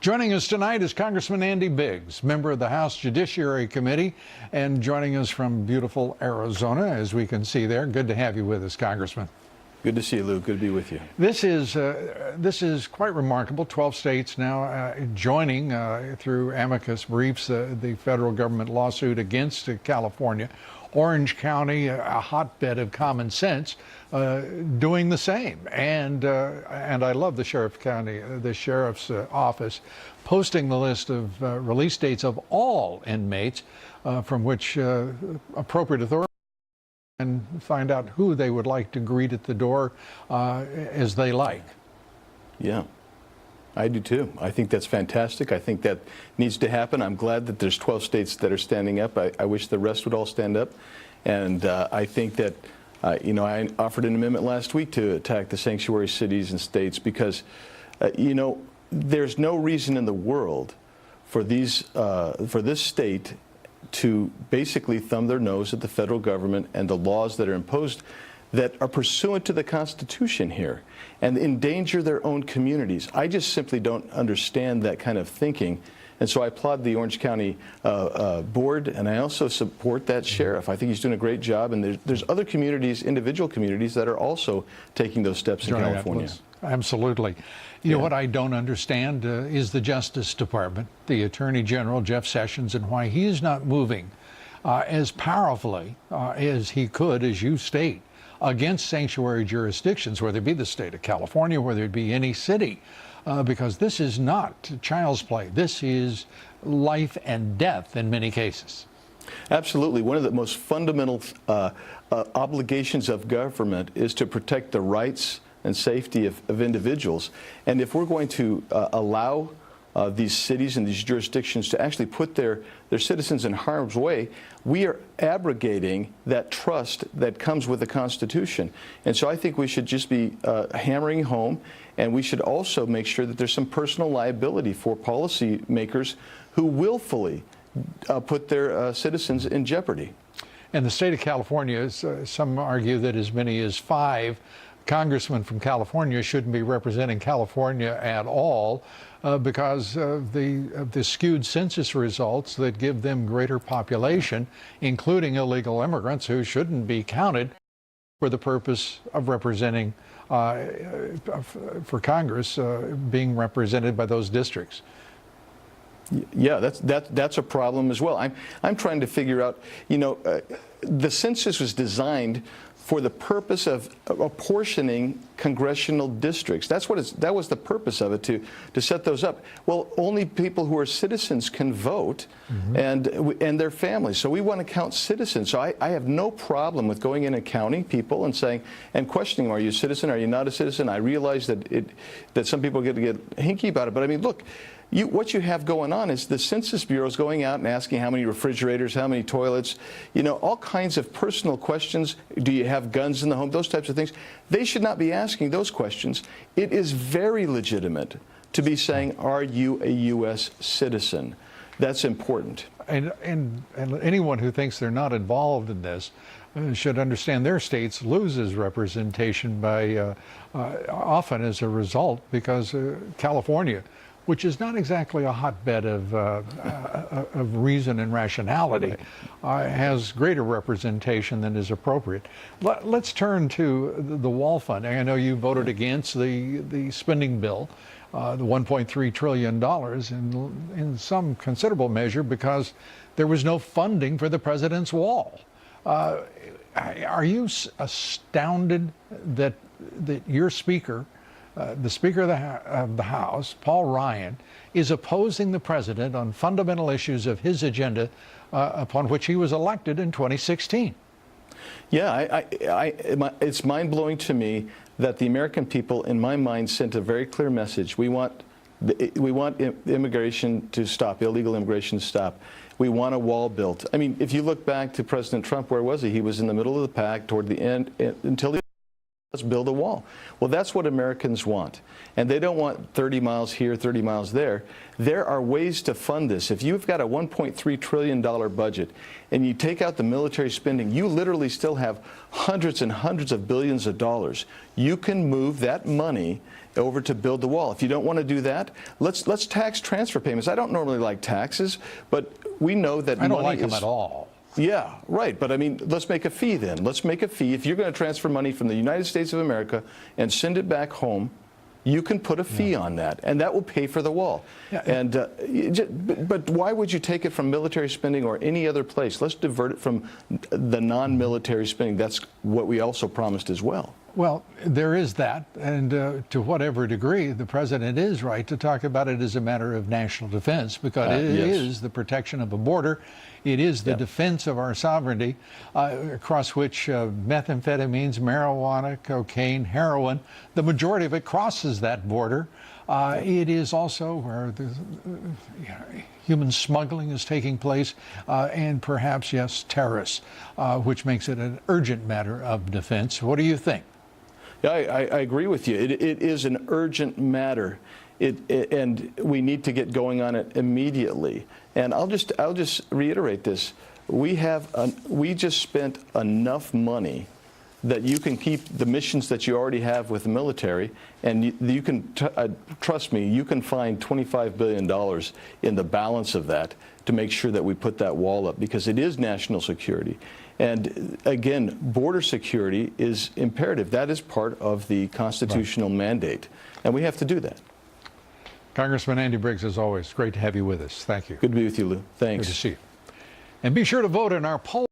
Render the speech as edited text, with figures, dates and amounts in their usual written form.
Joining us tonight is Congressman Andy Biggs, member of the House Judiciary Committee, and joining us from beautiful Arizona, as we can see there. Good to have you with us, Congressman. Good to see you, Lou. Good to be with you. This is quite remarkable. 12 states now joining through amicus briefs the federal government lawsuit against California. Orange County, a hotbed of common sense, doing the same. And I love the sheriff's office posting the list of release dates of all inmates from which appropriate authorities and find out who they would like to greet at the door as they like. Yeah, I do too. I think that's fantastic. I think that needs to happen. I'm glad that there's 12 states that are standing up. I wish the rest would all stand up. And I think that, I offered an amendment last week to attack the sanctuary cities and states because, there's no reason in the world for this state to basically thumb their nose at the federal government and the laws that are imposed that are pursuant to the Constitution here and endanger their own communities. I just simply don't understand that kind of thinking. And so I applaud the Orange County board, and I also support that sheriff. I think he's doing a great job, and there's other communities, individual communities, that are also taking those steps in California. Absolutely. You know what I don't understand is the Justice Department, the Attorney General, Jeff Sessions, and why he is not moving as powerfully as he could, as you state, against sanctuary jurisdictions, whether it be the state of California, whether it be any city, because this is not child's play. This is life and death in many cases. Absolutely. One of the most fundamental obligations of government is to protect the rights and safety of individuals. And if we're going to allow these cities and these jurisdictions to actually put their citizens in harm's way, we are abrogating that trust that comes with the Constitution. And so I think we should just be hammering home, and we should also make sure that there's some personal liability for policymakers who willfully put their citizens in jeopardy. And the state of California, some argue that as many as 5 congressmen from California shouldn't be representing California at all because of the skewed census results that give them greater population, including illegal immigrants who shouldn't be counted for the purpose of representing for Congress, being represented by those districts. Yeah, that's a problem as well. I'm trying to figure out, the census was designed for the purpose of apportioning congressional districts. That was the purpose of it, to set those up. Well, only people who are citizens can vote, and their families. So we want to count citizens. So I have no problem with going in and counting people and saying and questioning them. Are you a citizen? Are you not a citizen? I realize that some people get hinky about it, but I mean, look. What you have going on is the Census Bureau is going out and asking how many refrigerators, how many toilets, all kinds of personal questions. Do you have guns in the home? Those types of things. They should not be asking those questions. It is very legitimate to be saying, are you a U.S. citizen? That's important. And anyone who thinks they're not involved in this should understand their states loses representation by often as a result because California, which is not exactly a hotbed of reason and rationality, has greater representation than is appropriate. Let's turn to the wall fund. I know you voted against the spending bill, the $1.3 trillion in some considerable measure because there was no funding for the president's wall. Are you astounded that your speaker, the Speaker of the House, Paul Ryan, is opposing the president on fundamental issues of his agenda upon which he was elected in 2016? Yeah, it's mind-blowing to me that the American people, in my mind, sent a very clear message. We want immigration to stop, illegal immigration to stop. We want a wall built. I mean, if you look back to President Trump, where was he? He was in the middle of the pack toward the end until he let's build a wall. Well, that's what Americans want. And they don't want 30 miles here, 30 miles there. There are ways to fund this. If you've got a $1.3 trillion budget and you take out the military spending, you literally still have hundreds and hundreds of billions of dollars. You can move that money over to build the wall. If you don't want to do that, let's tax transfer payments. I don't normally like taxes, but we know that I don't money like them is, at all. yeah, right. But I mean, let's make a fee then. Let's make a fee. If you're going to transfer money from the United States of America and send it back home, you can put a fee on that, and that will pay for the wall. Yeah. And but why would you take it from military spending or any other place? Let's divert it from the non-military spending. That's what we also promised as well. Well, there is that, and to whatever degree, the president is right to talk about it as a matter of national defense, because it yes. is the protection of a border. It is the defense of our sovereignty, across which methamphetamines, marijuana, cocaine, heroin, the majority of it crosses that border. It is also where the human smuggling is taking place, and perhaps, yes, terrorists, which makes it an urgent matter of defense. What do you think? Yeah, I agree with you. It is an urgent matter, and we need to get going on it immediately. And I'll just reiterate this: we just spent enough money that you can keep the missions that you already have with the military, and you can trust me, you can find $25 billion in the balance of that to make sure that we put that wall up, because it is national security. And again, border security is imperative. That is part of the constitutional mandate, and we have to do that. Congressman Andy Briggs, as always, great to have you with us. Thank you. Good to be with you, Lou. Thanks. Good to see you. And be sure to vote in our poll.